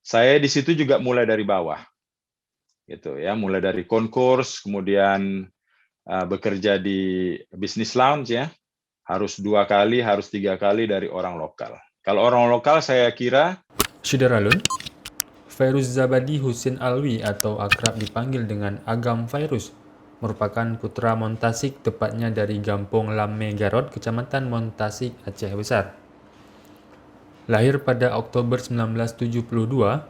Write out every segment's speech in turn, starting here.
Saya di situ juga mulai dari bawah, gitu ya, mulai dari konkurs, kemudian bekerja di bisnis lounge ya, harus 2 kali, harus 3 kali dari orang lokal. Kalau orang lokal saya kira Syederalun, Fairuz Zabadi Husin Alwi atau akrab dipanggil dengan Agam Fairuz merupakan putra Montasik, tepatnya dari Gampong Lame Garot, Kecamatan Montasik, Aceh Besar. Lahir pada Oktober 1972,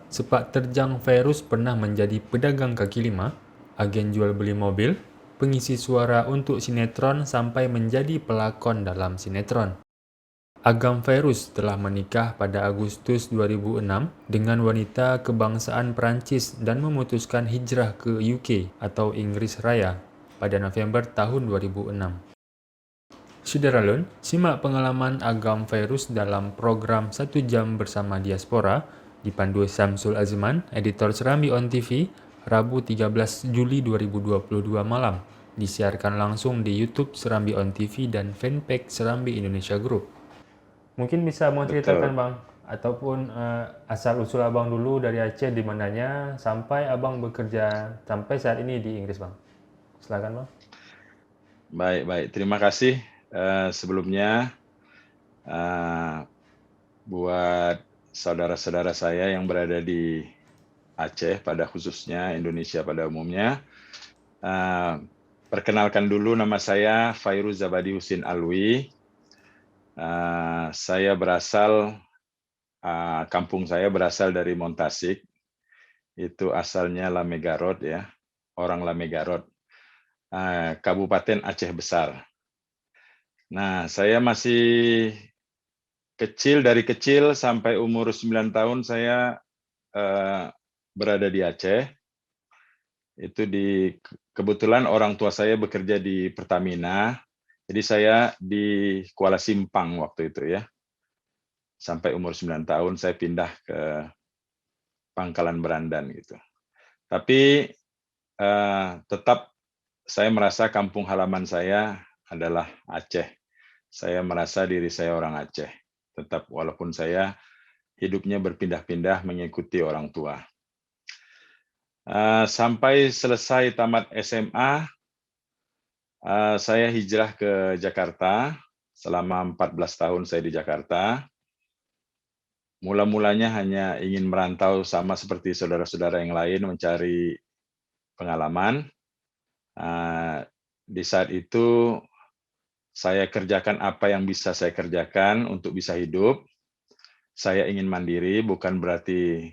sepak terjang Fairuz pernah menjadi pedagang kaki lima, agen jual beli mobil, pengisi suara untuk sinetron sampai menjadi pelakon dalam sinetron. Agam Fairuz telah menikah pada Agustus 2006 dengan wanita kebangsaan Perancis dan memutuskan hijrah ke UK atau Inggris Raya pada November tahun 2006. Syederalun, simak pengalaman Agam Fairuz dalam program 1 Jam Bersama Diaspora dipandu Samsul Azman, editor Serambi On TV, Rabu 13 Juli 2022 malam. Disiarkan langsung di YouTube Serambi On TV dan fanpage Serambi Indonesia Group. Mungkin bisa mau ceritakan betul. Bang, ataupun asal-usul Abang dulu dari Aceh di mananya sampai Abang bekerja sampai saat ini di Inggris Bang. Silakan Bang. Baik. Terima kasih sebelumnya buat saudara-saudara saya yang berada di Aceh pada khususnya, Indonesia pada umumnya. Perkenalkan dulu, nama saya Fairuz Zabadi Husin Alwi. Saya berasal, kampung saya berasal dari Montasik. Itu asalnya Lame Garot ya, orang Lame Garot, Kabupaten Aceh Besar. Nah, saya masih kecil, dari kecil sampai umur 9 tahun saya berada di Aceh. Itu kebetulan orang tua saya bekerja di Pertamina, jadi saya di Kuala Simpang waktu itu ya. Sampai umur 9 tahun saya pindah ke Pangkalan Berandan gitu. Tapi tetap saya merasa kampung halaman saya adalah Aceh. Saya merasa diri saya orang Aceh. Tetap walaupun saya hidupnya berpindah-pindah mengikuti orang tua. Sampai selesai tamat SMA, saya hijrah ke Jakarta. Selama 14 tahun saya di Jakarta. Mula-mulanya hanya ingin merantau sama seperti saudara-saudara yang lain mencari pengalaman. Di saat itu saya kerjakan apa yang bisa saya kerjakan untuk bisa hidup. Saya ingin mandiri, bukan berarti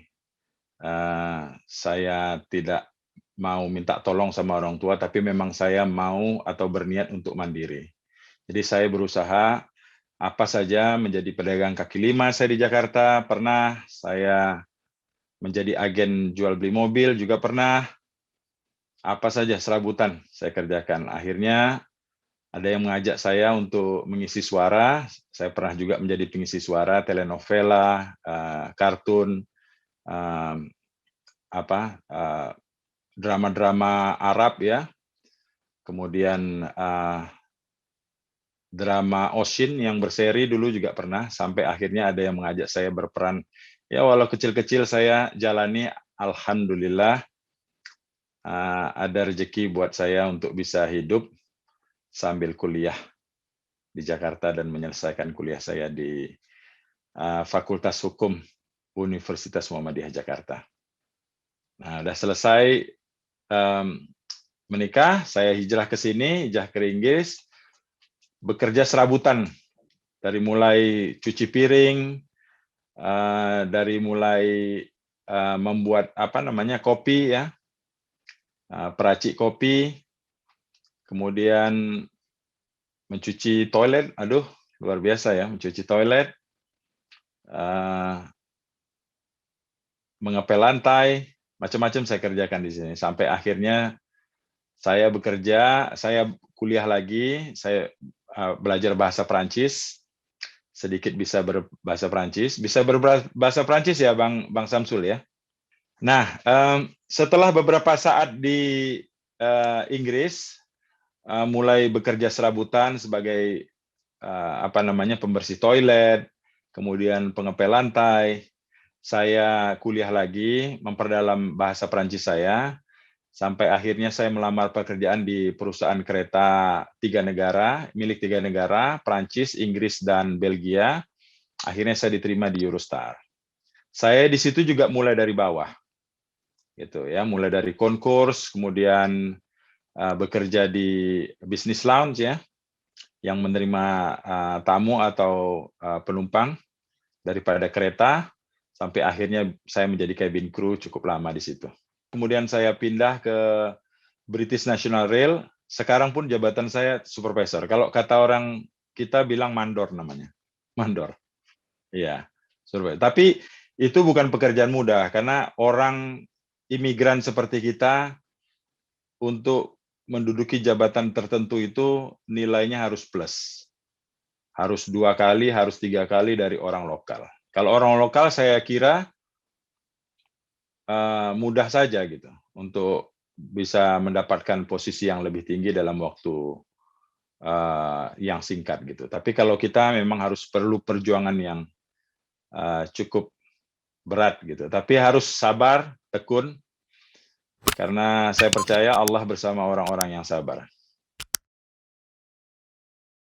saya tidak mau minta tolong sama orang tua, tapi memang saya mau atau berniat untuk mandiri. Jadi saya berusaha apa saja, menjadi pedagang kaki lima saya di Jakarta, pernah. Saya menjadi agen jual beli mobil juga pernah. Apa saja serabutan saya kerjakan. Akhirnya ada yang mengajak saya untuk mengisi suara. Saya pernah juga menjadi pengisi suara telenovela, kartun, drama-drama Arab ya. Kemudian drama Oshin yang berseri dulu juga pernah, sampai akhirnya ada yang mengajak saya berperan. Ya walau kecil-kecil saya jalani, alhamdulillah ada rezeki buat saya untuk bisa hidup sambil kuliah di Jakarta dan menyelesaikan kuliah saya di Fakultas Hukum Universitas Muhammadiyah Jakarta. Nah, udah selesai menikah, saya hijrah ke sini, hijrah ke Inggris, bekerja serabutan dari mulai cuci piring, dari mulai membuat kopi ya, peracik kopi, kemudian mencuci toilet, aduh luar biasa ya, mencuci toilet, mengepel lantai, macam-macam saya kerjakan di sini. Sampai akhirnya saya bekerja, saya kuliah lagi, saya belajar bahasa Perancis, sedikit bisa berbahasa Perancis, bisa berbahasa Perancis ya Bang Samsul ya. Nah, setelah beberapa saat di Inggris, mulai bekerja serabutan sebagai pembersih toilet, kemudian pengepel lantai. saya kuliah lagi, memperdalam bahasa Prancis saya, sampai akhirnya saya melamar pekerjaan di perusahaan kereta 3 negara, milik 3 negara, Prancis, Inggris, dan Belgia. Akhirnya saya diterima di Eurostar. Saya di situ juga mulai dari bawah, gitu ya, mulai dari konkurs, kemudian bekerja di business lounge ya, yang menerima tamu atau penumpang daripada kereta, sampai akhirnya saya menjadi cabin crew cukup lama di situ. Kemudian saya pindah ke British National Rail, sekarang pun jabatan saya supervisor. Kalau kata orang kita bilang mandor namanya. Mandor. Iya. Tapi itu bukan pekerjaan mudah karena orang imigran seperti kita untuk menduduki jabatan tertentu itu nilainya harus plus. Harus 2 kali, harus 3 kali dari orang lokal. Kalau orang lokal saya kira mudah saja gitu untuk bisa mendapatkan posisi yang lebih tinggi dalam waktu yang singkat gitu. Tapi kalau kita memang harus perlu perjuangan yang cukup berat gitu. Tapi harus sabar, tekun, karena saya percaya Allah bersama orang-orang yang sabar.